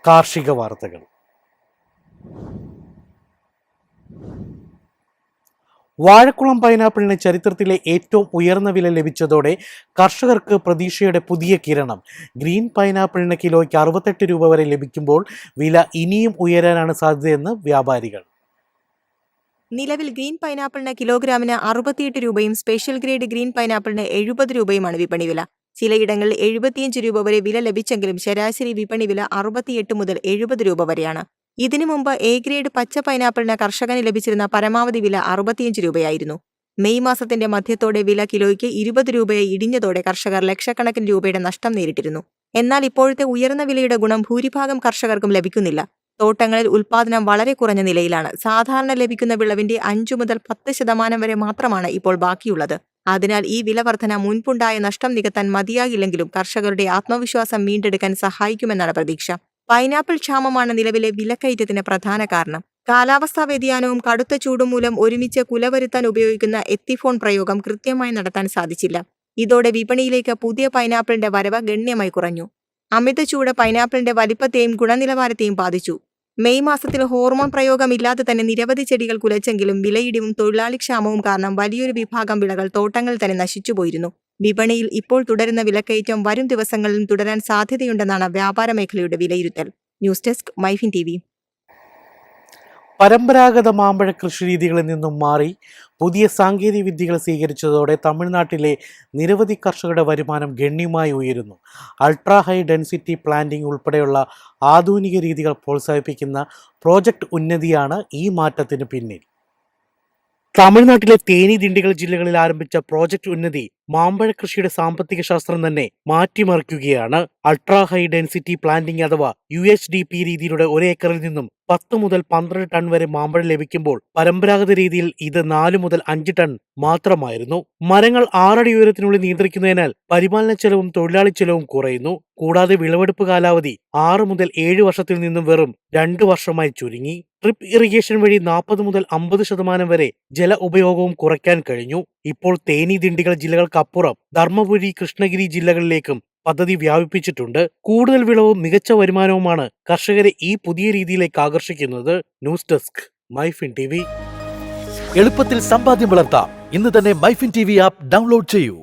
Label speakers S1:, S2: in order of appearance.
S1: കാർഷിക വാർത്തകൾ. വാഴക്കുളം പൈനാപ്പിളിന് ചരിത്രത്തിലെ ഏറ്റവും ഉയർന്ന വില ലഭിച്ചതോടെ കർഷകർക്ക് പ്രതീക്ഷയുടെ പുതിയ കിരണം. ഗ്രീൻ പൈനാപ്പിളിന് കിലോയ്ക്ക് 68 രൂപ വരെ ലഭിക്കുമ്പോൾ വില ഇനിയും ഉയരാനാണ് സാധ്യതയെന്ന് വ്യാപാരികൾ.
S2: നിലവിൽ ഗ്രീൻ പൈനാപ്പിളിന് കിലോഗ്രാമിന് 68 രൂപയും സ്പെഷ്യൽ ഗ്രേഡ് ഗ്രീൻ പൈനാപ്പിളിന് 70 രൂപയുമാണ് വിപണി വില. ചിലയിടങ്ങളിൽ 75 രൂപ വരെ വില ലഭിച്ചെങ്കിലും ശരാശരി വിപണി വില 68 മുതൽ 70 രൂപ വരെയാണ്. ഇതിനു മുമ്പ് എ ഗ്രേഡ് പച്ച പൈനാപ്പിളിന് കർഷകന് ലഭിച്ചിരുന്ന പരമാവധി വില 65 രൂപയായിരുന്നു. മെയ് മാസത്തിന്റെ മധ്യത്തോടെ വില കിലോയ്ക്ക് 20 രൂപയായി ഇടിഞ്ഞതോടെ കർഷകർ ലക്ഷക്കണക്കിന് രൂപയുടെ നഷ്ടം നേരിട്ടിരുന്നു. എന്നാൽ ഇപ്പോഴത്തെ ഉയർന്ന വിലയുടെ ഗുണം ഭൂരിഭാഗം കർഷകർക്കും ലഭിക്കുന്നില്ല. തോട്ടങ്ങളിൽ ഉൽപാദനം വളരെ കുറഞ്ഞ നിലയിലാണ്. സാധാരണ ലഭിക്കുന്ന വിളവിന്റെ 5 മുതൽ 10% വരെ മാത്രമാണ് ഇപ്പോൾ ബാക്കിയുള്ളത്. അതിനാൽ ഈ വില വർധന മുൻപുണ്ടായ നഷ്ടം നികത്താൻ മതിയാകില്ലെങ്കിലും കർഷകരുടെ ആത്മവിശ്വാസം വീണ്ടെടുക്കാൻ സഹായിക്കുമെന്നാണ് പ്രതീക്ഷ. പൈനാപ്പിൾ ക്ഷാമമാണ് നിലവിലെ വിലക്കയറ്റത്തിന് പ്രധാന കാരണം. കാലാവസ്ഥാ വ്യതിയാനവും കടുത്ത ചൂടും മൂലം ഒരുമിച്ച് കുല വരുത്താൻ ഉപയോഗിക്കുന്ന എത്തിഫോൺ പ്രയോഗം കൃത്യമായി നടത്താൻ സാധിച്ചില്ല. ഇതോടെ വിപണിയിലേക്ക് പുതിയ പൈനാപ്പിളിന്റെ വരവ് ഗണ്യമായി കുറഞ്ഞു. അമിത ചൂട് പൈനാപ്പിളിന്റെ വലിപ്പത്തെയും ഗുണനിലവാരത്തെയും ബാധിച്ചു. മെയ് മാസത്തിൽ ഹോർമോൺ പ്രയോഗമില്ലാതെ തന്നെ നിരവധി ചെടികൾ കുലച്ചെങ്കിലും വിലയിടിവും തൊഴിലാളി ക്ഷാമവും കാരണം വലിയൊരു വിഭാഗം വിളകൾ തോട്ടങ്ങളിൽ തന്നെ നശിച്ചുപോയിരുന്നു. വിപണിയിൽ ഇപ്പോൾ തുടരുന്ന വിലക്കയറ്റം വരും ദിവസങ്ങളിലും തുടരാൻ സാധ്യതയുണ്ടെന്നാണ് വ്യാപാര മേഖലയുടെ വിലയിരുത്തൽ. News desk MyFin TV.
S1: പരമ്പരാഗത മാമ്പഴ കൃഷിരീതികളിൽ നിന്നും മാറി പുതിയ സാങ്കേതിക വിദ്യകൾ സ്വീകരിച്ചതോടെ തമിഴ്നാട്ടിലെ നിരവധി കർഷകരുടെ വരുമാനം ഗണ്യമായി ഉയരുന്നു. അൾട്രാ ഹൈ ഡെൻസിറ്റി പ്ലാന്റിംഗ് ഉൾപ്പെടെയുള്ള ആധുനിക രീതികൾ പ്രോത്സാഹിപ്പിക്കുന്ന പ്രോജക്റ്റ് ഉന്നതിയാണ് ഈ മാറ്റത്തിന് പിന്നിൽ. തമിഴ്നാട്ടിലെ തേനി, ദിണ്ടിഗൽ ജില്ലകളിൽ ആരംഭിച്ച പ്രോജക്റ്റ് ഉന്നതി മാമ്പഴ കൃഷിയുടെ സാമ്പത്തിക ശാസ്ത്രം തന്നെ മാറ്റിമറിക്കുകയാണ്. അൾട്രാ ഹൈ ഡെൻസിറ്റി പ്ലാന്റിംഗ് അഥവാ UHDP രീതിയിലൂടെ 1 ഏക്കറിൽ നിന്നും 10 മുതൽ 12 ടൺ വരെ മാമ്പഴം ലഭിക്കുമ്പോൾ പരമ്പരാഗത രീതിയിൽ ഇത് 4 മുതൽ 5 ടൺ മാത്രമായിരുന്നു. മരങ്ങൾ 6 അടി ഉയരത്തിനുള്ളിൽ നിയന്ത്രിക്കുന്നതിനാൽ പരിപാലന ചെലവും തൊഴിലാളി ചെലവും കുറയുന്നു. കൂടാതെ വിളവെടുപ്പ് കാലാവധി 6 മുതൽ 7 വർഷത്തിൽ നിന്നും വെറും 2 വർഷമായി ചുരുങ്ങി. ഡ്രിപ്പ് ഇറിഗേഷൻ വഴി 40 മുതൽ 50% വരെ ജല ഉപയോഗവും കുറയ്ക്കാൻ കഴിഞ്ഞു. ഇപ്പോൾ തേനി, ദിണ്ടിഗൽ ജില്ലകൾക്കപ്പുറം ധർമ്മപുരി, കൃഷ്ണഗിരി ജില്ലകളിലേക്കും പദ്ധതി വ്യാപിപ്പിച്ചിട്ടുണ്ട്. കൂടുതൽ വിളവും മികച്ച വരുമാനവുമാണ് കർഷകരെ ഈ പുതിയ രീതിയിലേക്ക് ആകർഷിക്കുന്നത്. News desk MyFin TV.
S3: എളുപ്പത്തിൽ സമ്പാദ്യം വളർത്താം. ഇന്ന് തന്നെ മൈഫിൻ TV ആപ്പ് ഡൗൺലോഡ് ചെയ്യൂ.